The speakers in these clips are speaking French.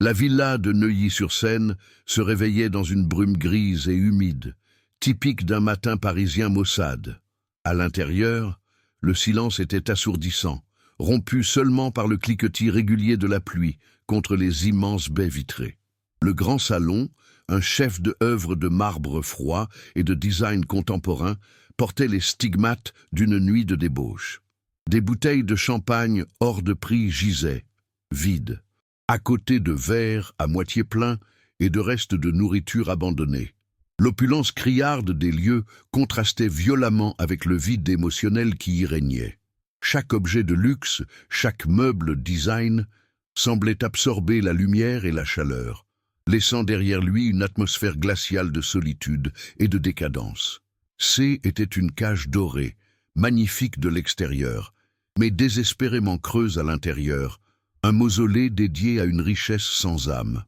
La villa de Neuilly-sur-Seine se réveillait dans une brume grise et humide, typique d'un matin parisien maussade. À l'intérieur, le silence était assourdissant, rompu seulement par le cliquetis régulier de la pluie contre les immenses baies vitrées. Le grand salon, un chef-d'œuvre de marbre froid et de design contemporain, portait les stigmates d'une nuit de débauche. Des bouteilles de champagne hors de prix gisaient, vides, à côté de verres à moitié pleins et de restes de nourriture abandonnés. L'opulence criarde des lieux contrastait violemment avec le vide émotionnel qui y régnait. Chaque objet de luxe, chaque meuble design semblait absorber la lumière et la chaleur, laissant derrière lui une atmosphère glaciale de solitude et de décadence. C était une cage dorée, magnifique de l'extérieur, mais désespérément creuse à l'intérieur, un mausolée dédié à une richesse sans âme.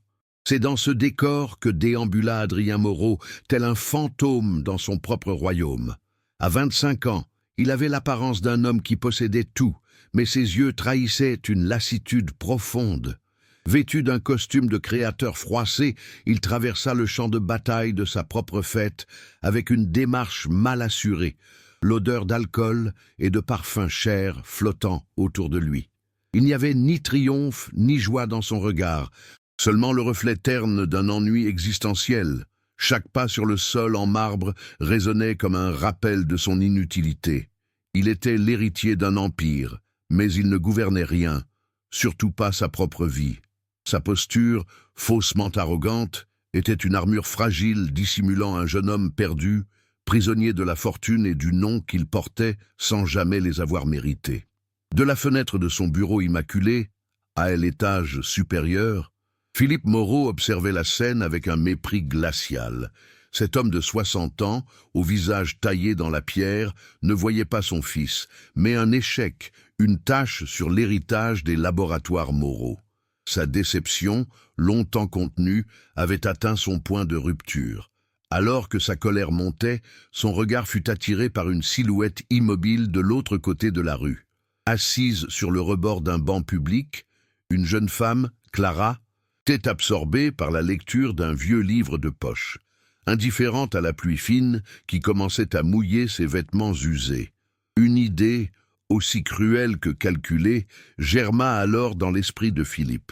C'est dans ce décor que déambula Adrien Moreau, tel un fantôme dans son propre royaume. À 25 ans, il avait l'apparence d'un homme qui possédait tout, mais ses yeux trahissaient une lassitude profonde. Vêtu d'un costume de créateur froissé, il traversa le champ de bataille de sa propre fête avec une démarche mal assurée, l'odeur d'alcool et de parfums chers flottant autour de lui. Il n'y avait ni triomphe ni joie dans son regard, seulement le reflet terne d'un ennui existentiel. Chaque pas sur le sol en marbre résonnait comme un rappel de son inutilité. Il était l'héritier d'un empire, mais il ne gouvernait rien, surtout pas sa propre vie. Sa posture, faussement arrogante, était une armure fragile dissimulant un jeune homme perdu, prisonnier de la fortune et du nom qu'il portait sans jamais les avoir mérités. De la fenêtre de son bureau immaculé, à l'étage supérieur, Philippe Moreau observait la scène avec un mépris glacial. Cet homme de 60 ans, au visage taillé dans la pierre, ne voyait pas son fils, mais un échec, une tache sur l'héritage des laboratoires Moreau. Sa déception, longtemps contenue, avait atteint son point de rupture. Alors que sa colère montait, son regard fut attiré par une silhouette immobile de l'autre côté de la rue. Assise sur le rebord d'un banc public, une jeune femme, Clara, était absorbée par la lecture d'un vieux livre de poche, indifférente à la pluie fine qui commençait à mouiller ses vêtements usés. Une idée, aussi cruelle que calculée, germa alors dans l'esprit de Philippe.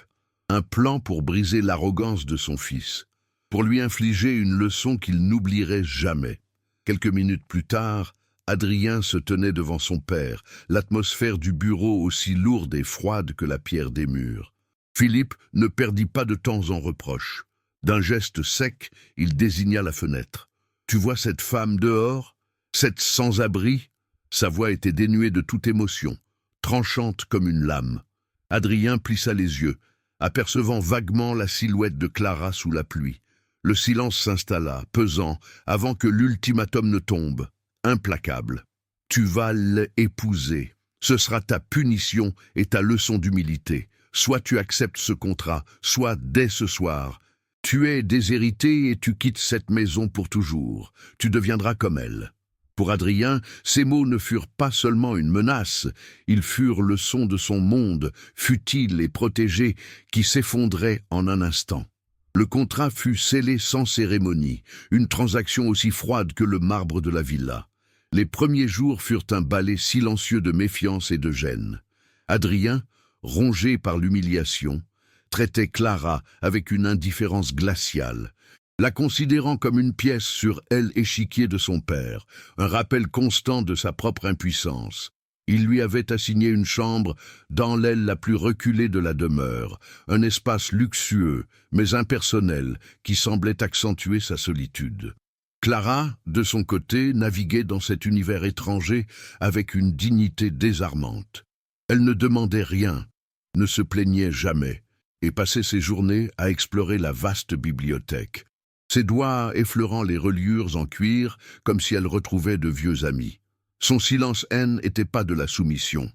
Un plan pour briser l'arrogance de son fils, pour lui infliger une leçon qu'il n'oublierait jamais. Quelques minutes plus tard, Adrien se tenait devant son père, l'atmosphère du bureau aussi lourde et froide que la pierre des murs. Philippe ne perdit pas de temps en reproches. D'un geste sec, il désigna la fenêtre. « Tu vois cette femme dehors? Cette sans-abri ?» Sa voix était dénuée de toute émotion, tranchante comme une lame. Adrien plissa les yeux, apercevant vaguement la silhouette de Clara sous la pluie. Le silence s'installa, pesant, avant que l'ultimatum ne tombe. Implacable. « Tu vas l'épouser. Ce sera ta punition et ta leçon d'humilité. Soit tu acceptes ce contrat, soit dès ce soir. Tu es déshérité et tu quittes cette maison pour toujours. Tu deviendras comme elle. » Pour Adrien, ces mots ne furent pas seulement une menace, ils furent le son de son monde, futile et protégé, qui s'effondrait en un instant. Le contrat fut scellé sans cérémonie, une transaction aussi froide que le marbre de la villa. Les premiers jours furent un balai silencieux de méfiance et de gêne. Adrien, rongé par l'humiliation, traitait Clara avec une indifférence glaciale, la considérant comme une pièce sur l'échiquier de son père, un rappel constant de sa propre impuissance. Il lui avait assigné une chambre dans l'aile la plus reculée de la demeure, un espace luxueux mais impersonnel qui semblait accentuer sa solitude. Clara, de son côté, naviguait dans cet univers étranger avec une dignité désarmante. Elle ne demandait rien, ne se plaignait jamais, et passait ses journées à explorer la vaste bibliothèque, ses doigts effleurant les reliures en cuir comme si elle retrouvait de vieux amis. Son silence-haine n'était pas de la soumission,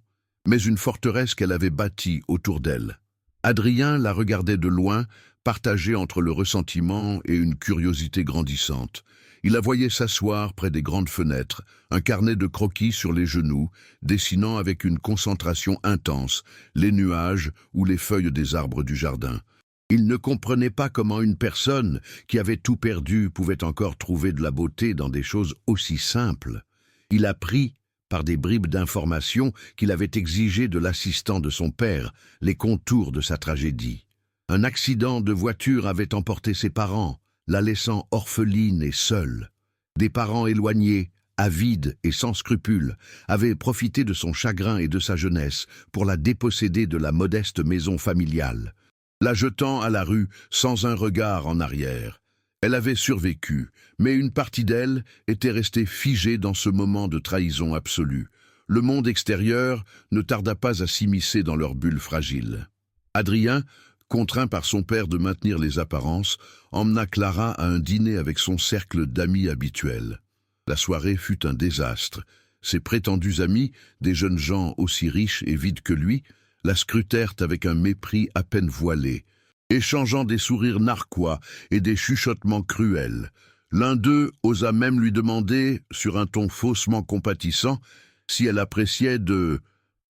mais une forteresse qu'elle avait bâtie autour d'elle. Adrien la regardait de loin, partagé entre le ressentiment et une curiosité grandissante. Il la voyait s'asseoir près des grandes fenêtres, un carnet de croquis sur les genoux, dessinant avec une concentration intense les nuages ou les feuilles des arbres du jardin. Il ne comprenait pas comment une personne qui avait tout perdu pouvait encore trouver de la beauté dans des choses aussi simples. Il apprit, par des bribes d'informations qu'il avait exigées de l'assistant de son père, les contours de sa tragédie. Un accident de voiture avait emporté ses parents, la laissant orpheline et seule. Des parents éloignés, avides et sans scrupules, avaient profité de son chagrin et de sa jeunesse pour la déposséder de la modeste maison familiale, la jetant à la rue sans un regard en arrière. Elle avait survécu, mais une partie d'elle était restée figée dans ce moment de trahison absolue. Le monde extérieur ne tarda pas à s'immiscer dans leur bulle fragile. Adrien, contraint par son père de maintenir les apparences, emmena Clara à un dîner avec son cercle d'amis habituel. La soirée fut un désastre. Ses prétendus amis, des jeunes gens aussi riches et vides que lui, la scrutèrent avec un mépris à peine voilé, échangeant des sourires narquois et des chuchotements cruels. L'un d'eux osa même lui demander, sur un ton faussement compatissant, si elle appréciait de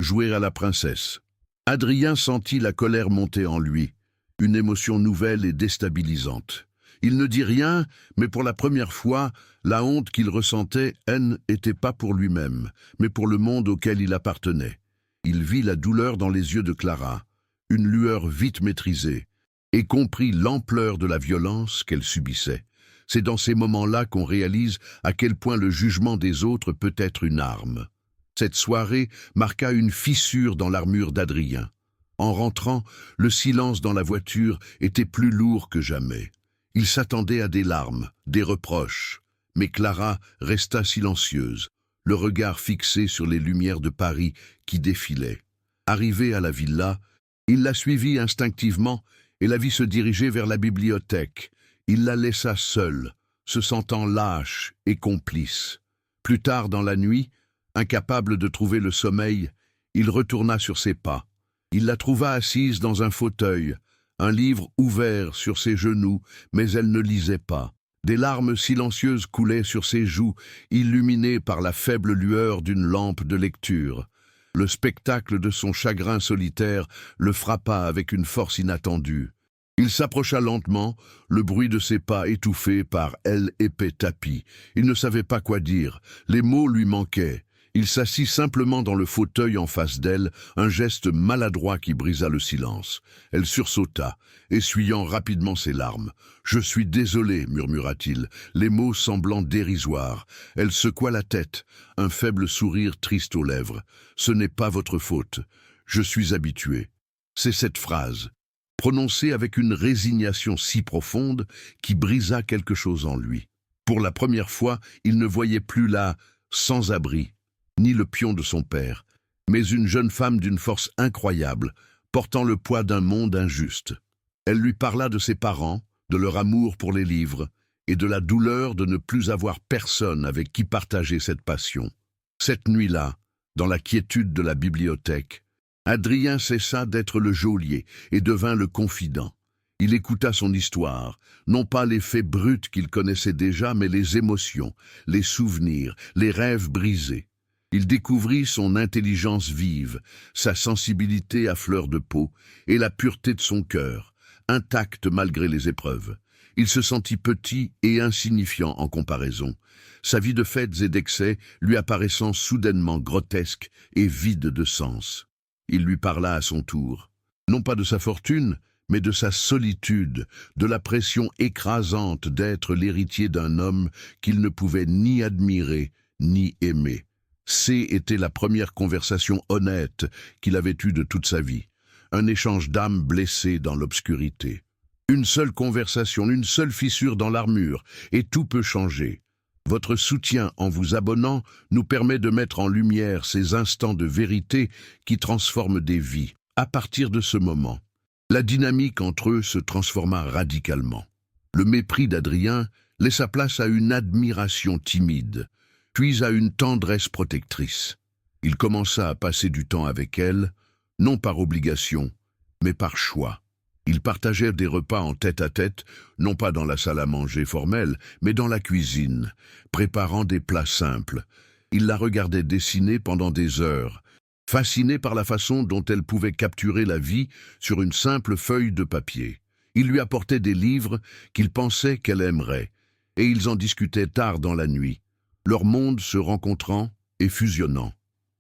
jouer à la princesse. Adrien sentit la colère monter en lui, une émotion nouvelle et déstabilisante. Il ne dit rien, mais pour la première fois, la honte qu'il ressentait, n'était pas pour lui-même, mais pour le monde auquel il appartenait. Il vit la douleur dans les yeux de Clara, une lueur vite maîtrisée, et comprit l'ampleur de la violence qu'elle subissait. C'est dans ces moments-là qu'on réalise à quel point le jugement des autres peut être une arme. Cette soirée marqua une fissure dans l'armure d'Adrien. En rentrant, le silence dans la voiture était plus lourd que jamais. Il s'attendait à des larmes, des reproches, mais Clara resta silencieuse, le regard fixé sur les lumières de Paris qui défilaient. Arrivé à la villa, il la suivit instinctivement et la vit se diriger vers la bibliothèque. Il la laissa seule, se sentant lâche et complice. Plus tard dans la nuit, incapable de trouver le sommeil, il retourna sur ses pas. Il la trouva assise dans un fauteuil, un livre ouvert sur ses genoux, mais elle ne lisait pas. Des larmes silencieuses coulaient sur ses joues, illuminées par la faible lueur d'une lampe de lecture. Le spectacle de son chagrin solitaire le frappa avec une force inattendue. Il s'approcha lentement, le bruit de ses pas étouffé par l'épais tapis. Il ne savait pas quoi dire, les mots lui manquaient. Il s'assit simplement dans le fauteuil en face d'elle, un geste maladroit qui brisa le silence. Elle sursauta, essuyant rapidement ses larmes. « Je suis désolé », murmura-t-il, les mots semblant dérisoires. Elle secoua la tête, un faible sourire triste aux lèvres. « Ce n'est pas votre faute. Je suis habitué. » C'est cette phrase, prononcée avec une résignation si profonde, qui brisa quelque chose en lui. Pour la première fois, il ne voyait plus la sans-abri, ni le pion de son père, mais une jeune femme d'une force incroyable, portant le poids d'un monde injuste. Elle lui parla de ses parents, de leur amour pour les livres, et de la douleur de ne plus avoir personne avec qui partager cette passion. Cette nuit-là, dans la quiétude de la bibliothèque, Adrien cessa d'être le geôlier et devint le confident. Il écouta son histoire, non pas les faits bruts qu'il connaissait déjà, mais les émotions, les souvenirs, les rêves brisés. Il découvrit son intelligence vive, sa sensibilité à fleur de peau et la pureté de son cœur, intacte malgré les épreuves. Il se sentit petit et insignifiant en comparaison, sa vie de fêtes et d'excès lui apparaissant soudainement grotesque et vide de sens. Il lui parla à son tour, non pas de sa fortune, mais de sa solitude, de la pression écrasante d'être l'héritier d'un homme qu'il ne pouvait ni admirer ni aimer. Était la première conversation honnête qu'il avait eue de toute sa vie, un échange d'âmes blessées dans l'obscurité. Une seule conversation, une seule fissure dans l'armure, et tout peut changer. Votre soutien en vous abonnant nous permet de mettre en lumière ces instants de vérité qui transforment des vies. À partir de ce moment, la dynamique entre eux se transforma radicalement. Le mépris d'Adrien laissa place à une admiration timide, puis à une tendresse protectrice. Il commença à passer du temps avec elle, non par obligation, mais par choix. Ils partagèrent des repas en tête-à-tête, non pas dans la salle à manger formelle, mais dans la cuisine, préparant des plats simples. Il la regardait dessiner pendant des heures, fasciné par la façon dont elle pouvait capturer la vie sur une simple feuille de papier. Il lui apportait des livres qu'il pensait qu'elle aimerait, et ils en discutaient tard dans la nuit, leur monde se rencontrant et fusionnant.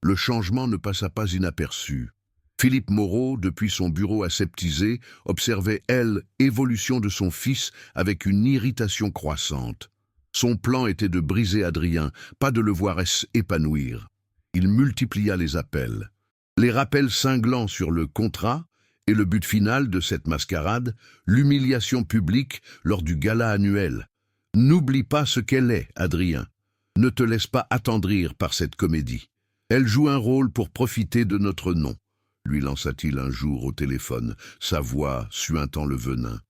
Le changement ne passa pas inaperçu. Philippe Moreau, depuis son bureau aseptisé, observait, l'évolution de son fils avec une irritation croissante. Son plan était de briser Adrien, pas de le voir s'épanouir. Il multiplia les appels. Les rappels cinglants sur le contrat et le but final de cette mascarade, l'humiliation publique lors du gala annuel. N'oublie pas ce qu'elle est, Adrien. Ne te laisse pas attendrir par cette comédie. Elle joue un rôle pour profiter de notre nom, lui lança-t-il un jour au téléphone, sa voix suintant le venin.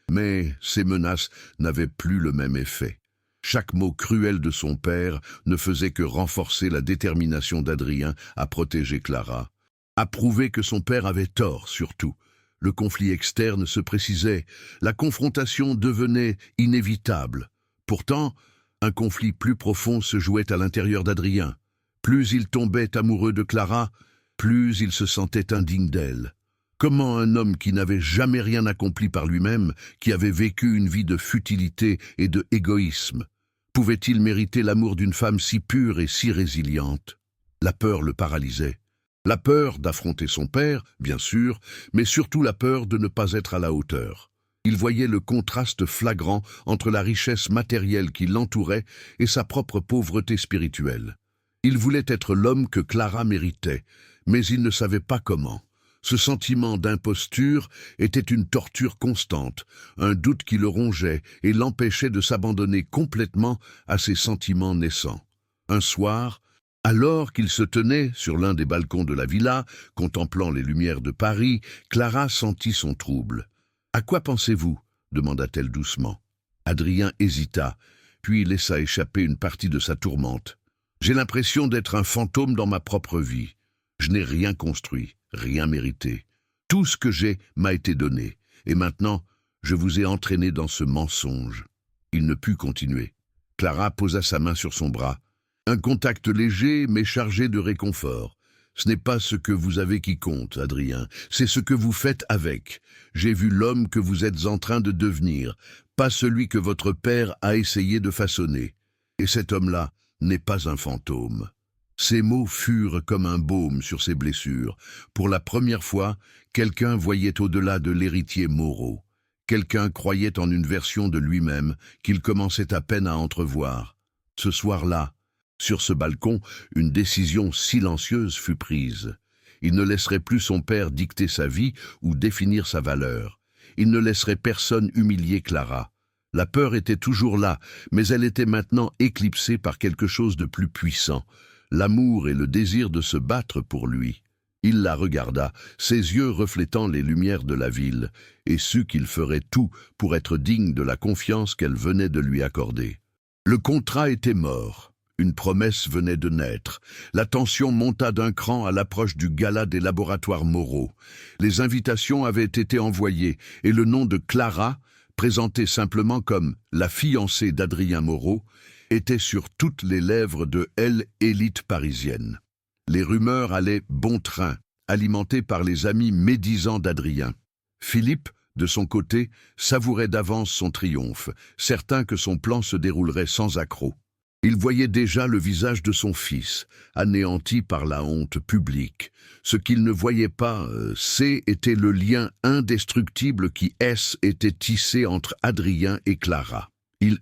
Mais ces menaces n'avaient plus le même effet. Chaque mot cruel de son père ne faisait que renforcer la détermination d'Adrien à protéger Clara, à prouver que son père avait tort surtout. Le conflit externe se précisait, la confrontation devenait inévitable. Pourtant, un conflit plus profond se jouait à l'intérieur d'Adrien. Plus il tombait amoureux de Clara, plus il se sentait indigne d'elle. Comment un homme qui n'avait jamais rien accompli par lui-même, qui avait vécu une vie de futilité et de égoïsme, pouvait-il mériter l'amour d'une femme si pure et si résiliente? La peur le paralysait. La peur d'affronter son père, bien sûr, mais surtout la peur de ne pas être à la hauteur. Il voyait le contraste flagrant entre la richesse matérielle qui l'entourait et sa propre pauvreté spirituelle. Il voulait être l'homme que Clara méritait, mais il ne savait pas comment. Ce sentiment d'imposture était une torture constante, un doute qui le rongeait et l'empêchait de s'abandonner complètement à ses sentiments naissants. Un soir, alors qu'il se tenait sur l'un des balcons de la villa, contemplant les lumières de Paris, Clara sentit son trouble. « À quoi pensez-vous » demanda-t-elle doucement. Adrien hésita, puis laissa échapper une partie de sa tourmente. « J'ai l'impression d'être un fantôme dans ma propre vie. Je n'ai rien construit, rien mérité. Tout ce que j'ai m'a été donné, et maintenant, je vous ai entraîné dans ce mensonge. » Il ne put continuer. Clara posa sa main sur son bras. Un contact léger, mais chargé de réconfort. Ce n'est pas ce que vous avez qui compte, Adrien, c'est ce que vous faites avec. J'ai vu l'homme que vous êtes en train de devenir, pas celui que votre père a essayé de façonner. Et cet homme-là n'est pas un fantôme. Ces mots furent comme un baume sur ses blessures. Pour la première fois, quelqu'un voyait au-delà de l'héritier Moreau. Quelqu'un croyait en une version de lui-même qu'il commençait à peine à entrevoir. Ce soir-là, sur ce balcon, une décision silencieuse fut prise. Il ne laisserait plus son père dicter sa vie ou définir sa valeur. Il ne laisserait personne humilier Clara. La peur était toujours là, mais elle était maintenant éclipsée par quelque chose de plus puissant, l'amour et le désir de se battre pour lui. Il la regarda, ses yeux reflétant les lumières de la ville, et sut qu'il ferait tout pour être digne de la confiance qu'elle venait de lui accorder. Le contrat était mort. Une promesse venait de naître. La tension monta d'un cran à l'approche du gala des laboratoires Moreau. Les invitations avaient été envoyées et le nom de Clara, présenté simplement comme la fiancée d'Adrien Moreau, était sur toutes les lèvres de l'élite parisienne. Les rumeurs allaient bon train, alimentées par les amis médisants d'Adrien. Philippe, de son côté, savourait d'avance son triomphe, certain que son plan se déroulerait sans accroc. Il voyait déjà le visage de son fils, anéanti par la honte publique. Ce qu'il ne voyait pas, était le lien indestructible qui était tissé entre Adrien et Clara. Ils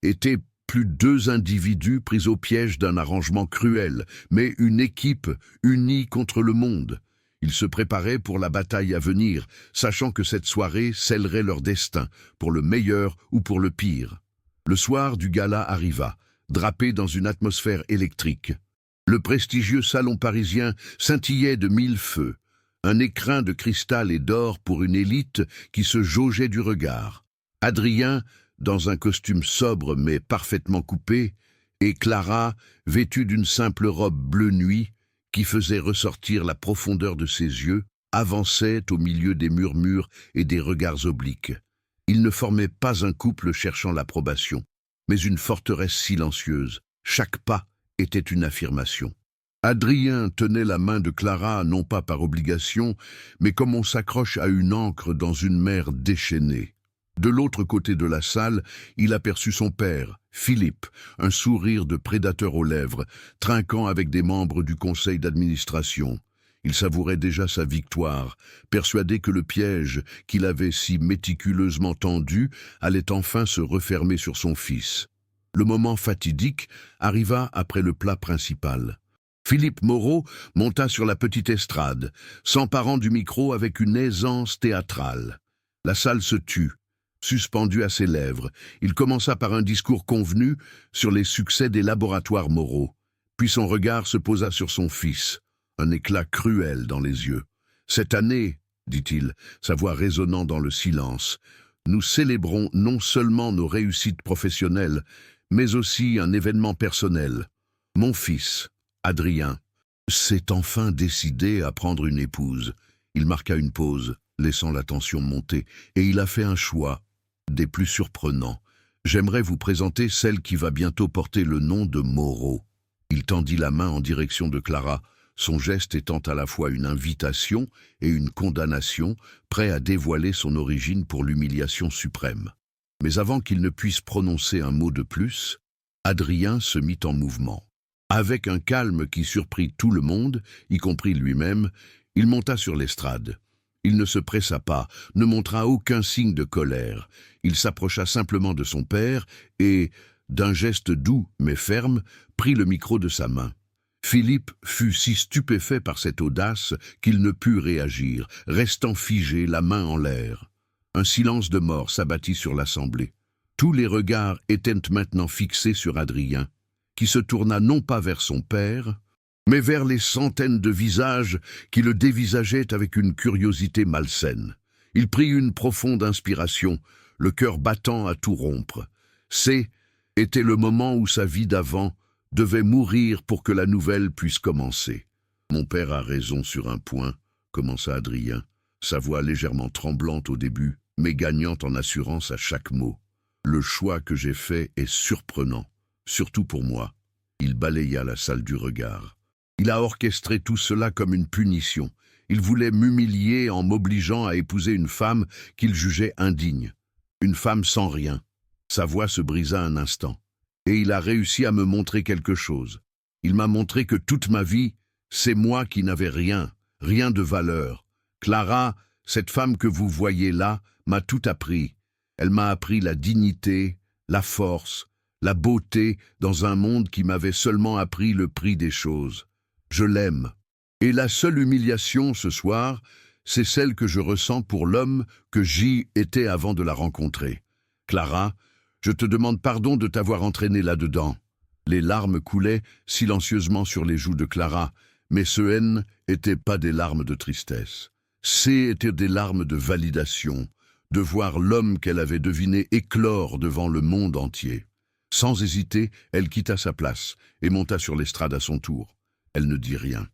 étaient plus deux individus pris au piège d'un arrangement cruel, mais une équipe unie contre le monde. Ils se préparaient pour la bataille à venir, sachant que cette soirée scellerait leur destin, pour le meilleur ou pour le pire. Le soir du gala arriva, drapé dans une atmosphère électrique. Le prestigieux salon parisien scintillait de mille feux, un écrin de cristal et d'or pour une élite qui se jaugeait du regard. Adrien, dans un costume sobre mais parfaitement coupé, et Clara, vêtue d'une simple robe bleu nuit, qui faisait ressortir la profondeur de ses yeux, avançaient au milieu des murmures et des regards obliques. Ils ne formaient pas un couple cherchant l'approbation, mais une forteresse silencieuse. Chaque pas était une affirmation. Adrien tenait la main de Clara non pas par obligation, mais comme on s'accroche à une ancre dans une mer déchaînée. De l'autre côté de la salle, il aperçut son père, Philippe, un sourire de prédateur aux lèvres, trinquant avec des membres du conseil d'administration. Il savourait déjà sa victoire, persuadé que le piège qu'il avait si méticuleusement tendu allait enfin se refermer sur son fils. Le moment fatidique arriva après le plat principal. Philippe Moreau monta sur la petite estrade, s'emparant du micro avec une aisance théâtrale. La salle se tut, suspendue à ses lèvres. Il commença par un discours convenu sur les succès des laboratoires Moreau. Puis son regard se posa sur son fils, un éclat cruel dans les yeux. « Cette année, dit-il, sa voix résonnant dans le silence, nous célébrons non seulement nos réussites professionnelles, mais aussi un événement personnel. Mon fils, Adrien, s'est enfin décidé à prendre une épouse. Il marqua une pause, laissant la tension monter, et il a fait un choix, des plus surprenants. J'aimerais vous présenter celle qui va bientôt porter le nom de Moreau. » Il tendit la main en direction de Clara, son geste étant à la fois une invitation et une condamnation, prêt à dévoiler son origine pour l'humiliation suprême. Mais avant qu'il ne puisse prononcer un mot de plus, Adrien se mit en mouvement. Avec un calme qui surprit tout le monde, y compris lui-même, il monta sur l'estrade. Il ne se pressa pas, ne montra aucun signe de colère. Il s'approcha simplement de son père et, d'un geste doux mais ferme, prit le micro de sa main. Philippe fut si stupéfait par cette audace qu'il ne put réagir, restant figé, la main en l'air. Un silence de mort s'abattit sur l'assemblée. Tous les regards étaient maintenant fixés sur Adrien, qui se tourna non pas vers son père, mais vers les centaines de visages qui le dévisageaient avec une curiosité malsaine. Il prit une profonde inspiration, le cœur battant à tout rompre. Était le moment où sa vie d'avant devait mourir pour que la nouvelle puisse commencer. « Mon père a raison sur un point, » commença Adrien, sa voix légèrement tremblante au début, mais gagnant en assurance à chaque mot. « Le choix que j'ai fait est surprenant, surtout pour moi. » Il balaya la salle du regard. Il a orchestré tout cela comme une punition. Il voulait m'humilier en m'obligeant à épouser une femme qu'il jugeait indigne. Une femme sans rien. Sa voix se brisa un instant. Et il a réussi à me montrer quelque chose. Il m'a montré que toute ma vie, c'est moi qui n'avais rien, rien de valeur. Clara, cette femme que vous voyez là, m'a tout appris. Elle m'a appris la dignité, la force, la beauté dans un monde qui m'avait seulement appris le prix des choses. Je l'aime. Et la seule humiliation ce soir, c'est celle que je ressens pour l'homme que j'y étais avant de la rencontrer. Clara, je te demande pardon de t'avoir entraîné là-dedans. Les larmes coulaient silencieusement sur les joues de Clara, mais ce haine n'étaient pas des larmes de tristesse. C'étaient des larmes de validation, de voir l'homme qu'elle avait deviné éclore devant le monde entier. Sans hésiter, elle quitta sa place et monta sur l'estrade à son tour. Elle ne dit rien.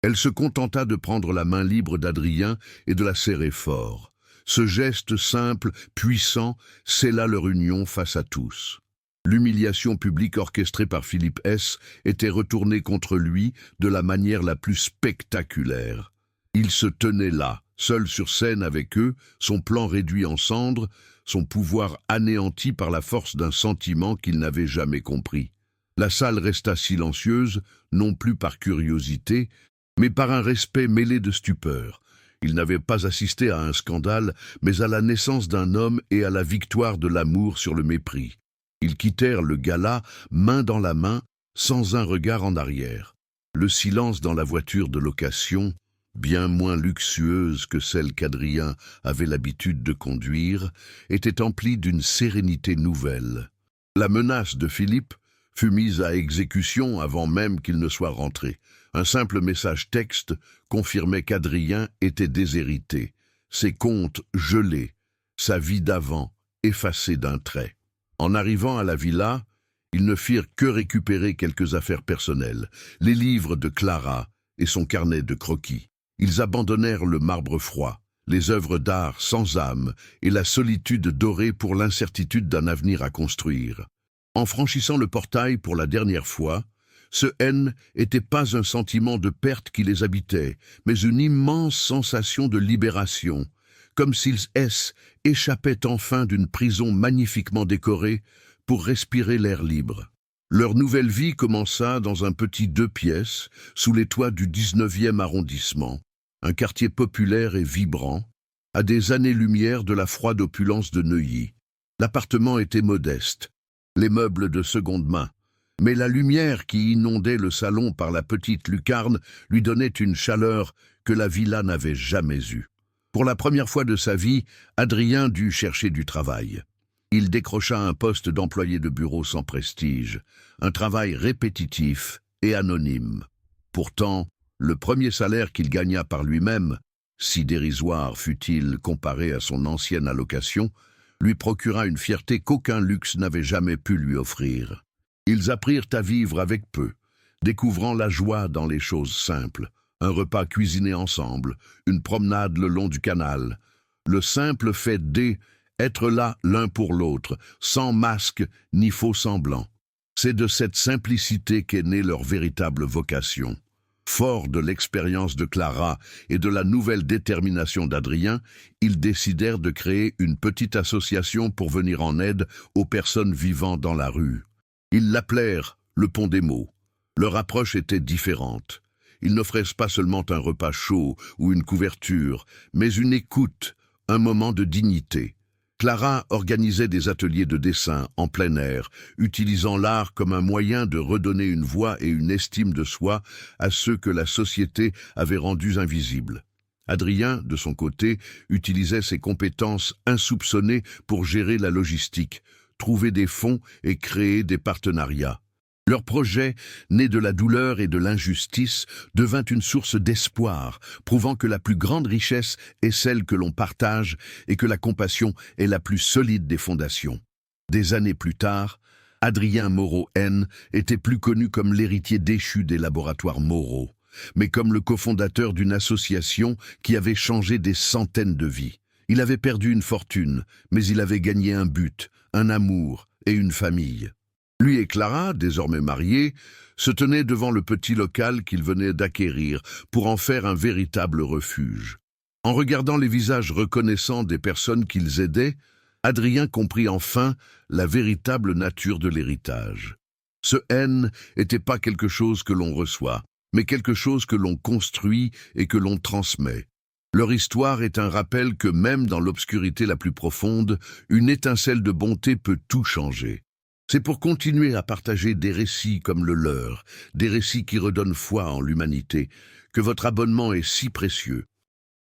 Elle se contenta de prendre la main libre d'Adrien et de la serrer fort. Ce geste simple, puissant, scella leur union face à tous. L'humiliation publique orchestrée par Philippe S. était retournée contre lui de la manière la plus spectaculaire. Il se tenait là, seul sur scène avec eux, son plan réduit en cendres, son pouvoir anéanti par la force d'un sentiment qu'il n'avait jamais compris. La salle resta silencieuse, non plus par curiosité, mais par un respect mêlé de stupeur. Ils n'avaient pas assisté à un scandale, mais à la naissance d'un homme et à la victoire de l'amour sur le mépris. Ils quittèrent le gala, main dans la main, sans un regard en arrière. Le silence dans la voiture de location, bien moins luxueuse que celle qu'Adrien avait l'habitude de conduire, était empli d'une sérénité nouvelle. La menace de Philippe fut mise à exécution avant même qu'il ne soit rentré. Un simple message texte confirmait qu'Adrien était déshérité, ses comptes gelés, sa vie d'avant effacée d'un trait. En arrivant à la villa, ils ne firent que récupérer quelques affaires personnelles, les livres de Clara et son carnet de croquis. Ils abandonnèrent le marbre froid, les œuvres d'art sans âme et la solitude dorée pour l'incertitude d'un avenir à construire. En franchissant le portail pour la dernière fois, Ce haine n'était pas un sentiment de perte qui les habitait, mais une immense sensation de libération, comme s'ils échappaient enfin d'une prison magnifiquement décorée pour respirer l'air libre. Leur nouvelle vie commença dans un petit 2 pièces, sous les toits du 19e arrondissement, un quartier populaire et vibrant, à des années-lumière de la froide opulence de Neuilly. L'appartement était modeste, les meubles de seconde main, mais la lumière qui inondait le salon par la petite lucarne lui donnait une chaleur que la villa n'avait jamais eue. Pour la première fois de sa vie, Adrien dut chercher du travail. Il décrocha un poste d'employé de bureau sans prestige, un travail répétitif et anonyme. Pourtant, le premier salaire qu'il gagna par lui-même, si dérisoire fût-il comparé à son ancienne allocation, lui procura une fierté qu'aucun luxe n'avait jamais pu lui offrir. Ils apprirent à vivre avec peu, découvrant la joie dans les choses simples, un repas cuisiné ensemble, une promenade le long du canal, le simple fait d'être là l'un pour l'autre, sans masque ni faux semblant. C'est de cette simplicité qu'est née leur véritable vocation. Forts de l'expérience de Clara et de la nouvelle détermination d'Adrien, ils décidèrent de créer une petite association pour venir en aide aux personnes vivant dans la rue. Ils l'appelèrent le Pont des Mots. Leur approche était différente. Ils n'offraient pas seulement un repas chaud ou une couverture, mais une écoute, un moment de dignité. Clara organisait des ateliers de dessin en plein air, utilisant l'art comme un moyen de redonner une voix et une estime de soi à ceux que la société avait rendus invisibles. Adrien, de son côté, utilisait ses compétences insoupçonnées pour gérer la logistique, trouver des fonds et créer des partenariats. Leur projet, né de la douleur et de l'injustice, devint une source d'espoir, prouvant que la plus grande richesse est celle que l'on partage et que la compassion est la plus solide des fondations. Des années plus tard, Adrien Moreau-N était plus connu comme l'héritier déchu des laboratoires Moreau, mais comme le cofondateur d'une association qui avait changé des centaines de vies. Il avait perdu une fortune, mais il avait gagné un but, un amour et une famille. Lui et Clara, désormais mariés, se tenaient devant le petit local qu'ils venaient d'acquérir pour en faire un véritable refuge. En regardant les visages reconnaissants des personnes qu'ils aidaient, Adrien comprit enfin la véritable nature de l'héritage. Ce haine n'était pas quelque chose que l'on reçoit, mais quelque chose que l'on construit et que l'on transmet. Leur histoire est un rappel que même dans l'obscurité la plus profonde, une étincelle de bonté peut tout changer. C'est pour continuer à partager des récits comme le leur, des récits qui redonnent foi en l'humanité, que votre abonnement est si précieux.